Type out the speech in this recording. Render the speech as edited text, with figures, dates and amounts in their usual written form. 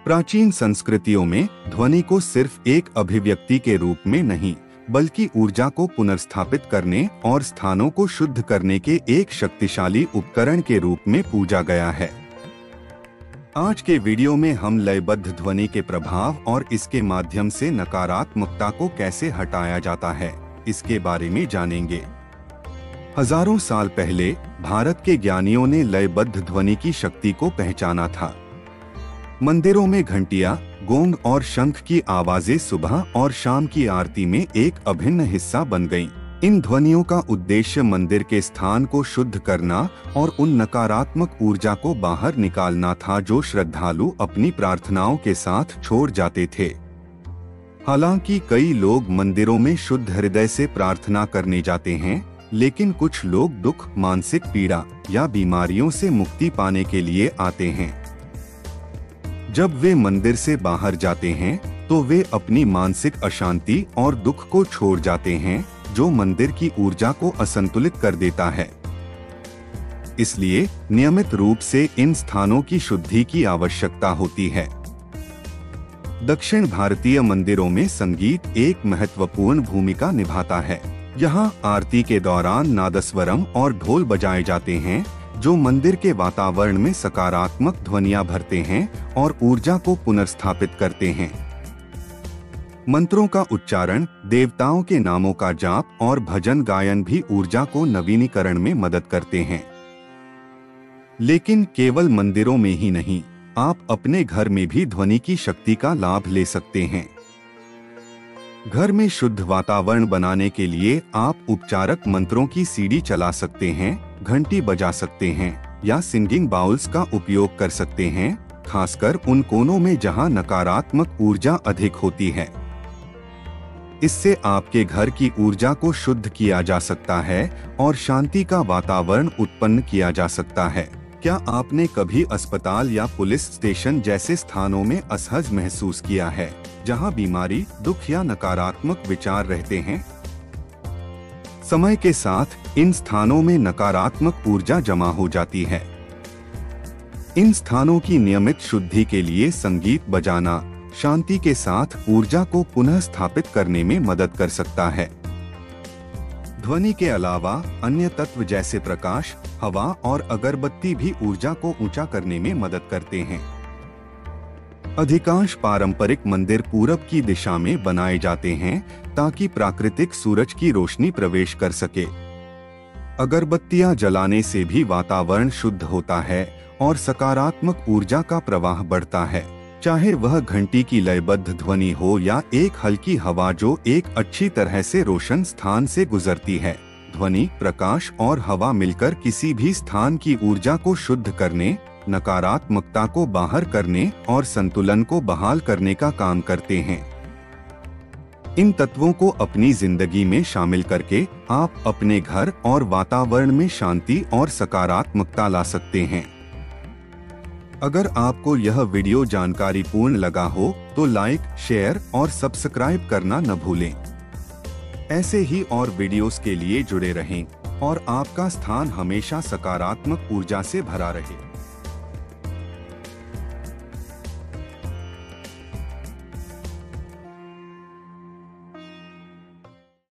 प्राचीन संस्कृतियों में ध्वनि को सिर्फ एक अभिव्यक्ति के रूप में नहीं, बल्कि ऊर्जा को पुनर्स्थापित करने और स्थानों को शुद्ध करने के एक शक्तिशाली उपकरण के रूप में पूजा गया है। आज के वीडियो में हम लयबद्ध ध्वनि के प्रभाव और इसके माध्यम से नकारात्मकता को कैसे हटाया जाता है, इसके बारे में जानेंगे। हजारों साल पहले भारत के ज्ञानियों ने लयबद्ध ध्वनि की शक्ति को पहचाना था। मंदिरों में घंटियां, गोंग और शंख की आवाजें सुबह और शाम की आरती में एक अभिन्न हिस्सा बन गईं। इन ध्वनियों का उद्देश्य मंदिर के स्थान को शुद्ध करना और उन नकारात्मक ऊर्जा को बाहर निकालना था जो श्रद्धालु अपनी प्रार्थनाओं के साथ छोड़ जाते थे। हालांकि कई लोग मंदिरों में शुद्ध हृदय से प्रार्थना करने जाते हैं, लेकिन कुछ लोग दुख, मानसिक पीड़ा या बीमारियों से मुक्ति पाने के लिए आते हैं। जब वे मंदिर से बाहर जाते हैं तो वे अपनी मानसिक अशांति और दुख को छोड़ जाते हैं, जो मंदिर की ऊर्जा को असंतुलित कर देता है। इसलिए नियमित रूप से इन स्थानों की शुद्धि की आवश्यकता होती है। दक्षिण भारतीय मंदिरों में संगीत एक महत्वपूर्ण भूमिका निभाता है। यहाँ आरती के दौरान नादस्वरम और ढोल बजाए जाते हैं, जो मंदिर के वातावरण में सकारात्मक ध्वनियां भरते हैं और ऊर्जा को पुनर्स्थापित करते हैं। मंत्रों का उच्चारण, देवताओं के नामों का जाप और भजन गायन भी ऊर्जा को नवीनीकरण में मदद करते हैं। लेकिन केवल मंदिरों में ही नहीं, आप अपने घर में भी ध्वनि की शक्ति का लाभ ले सकते हैं। घर में शुद्ध वातावरण बनाने के लिए आप उपचारक मंत्रों की सीडी चला सकते हैं, घंटी बजा सकते हैं या सिंगिंग बाउल्स का उपयोग कर सकते हैं, खासकर उन कोनों में जहां नकारात्मक ऊर्जा अधिक होती है। इससे आपके घर की ऊर्जा को शुद्ध किया जा सकता है और शांति का वातावरण उत्पन्न किया जा सकता है। क्या आपने कभी अस्पताल या पुलिस स्टेशन जैसे स्थानों में असहज महसूस किया है, जहां बीमारी, दुख या नकारात्मक विचार रहते हैं? समय के साथ इन स्थानों में नकारात्मक ऊर्जा जमा हो जाती है। इन स्थानों की नियमित शुद्धि के लिए संगीत बजाना शांति के साथ ऊर्जा को पुनः स्थापित करने में मदद कर सकता है। ध्वनि के अलावा अन्य तत्व जैसे प्रकाश, हवा और अगरबत्ती भी ऊर्जा को ऊंचा करने में मदद करते हैं। अधिकांश पारंपरिक मंदिर पूरब की दिशा में बनाए जाते हैं ताकि प्राकृतिक सूरज की रोशनी प्रवेश कर सके। अगरबत्तियां जलाने से भी वातावरण शुद्ध होता है और सकारात्मक ऊर्जा का प्रवाह बढ़ता है, चाहे वह घंटी की लयबद्ध ध्वनि हो या एक हल्की हवा जो एक अच्छी तरह से रोशन स्थान से गुजरती है। ध्वनि, प्रकाश और हवा मिलकर किसी भी स्थान की ऊर्जा को शुद्ध करने, नकारात्मकता को बाहर करने और संतुलन को बहाल करने का काम करते हैं। इन तत्वों को अपनी जिंदगी में शामिल करके आप अपने घर और वातावरण में शांति और सकारात्मकता ला सकते हैं। अगर आपको यह वीडियो जानकारीपूर्ण लगा हो तो लाइक, शेयर और सब्सक्राइब करना न भूलें। ऐसे ही और वीडियोस के लिए जुड़े रहें और आपका स्थान हमेशा सकारात्मक ऊर्जा से भरा रहे।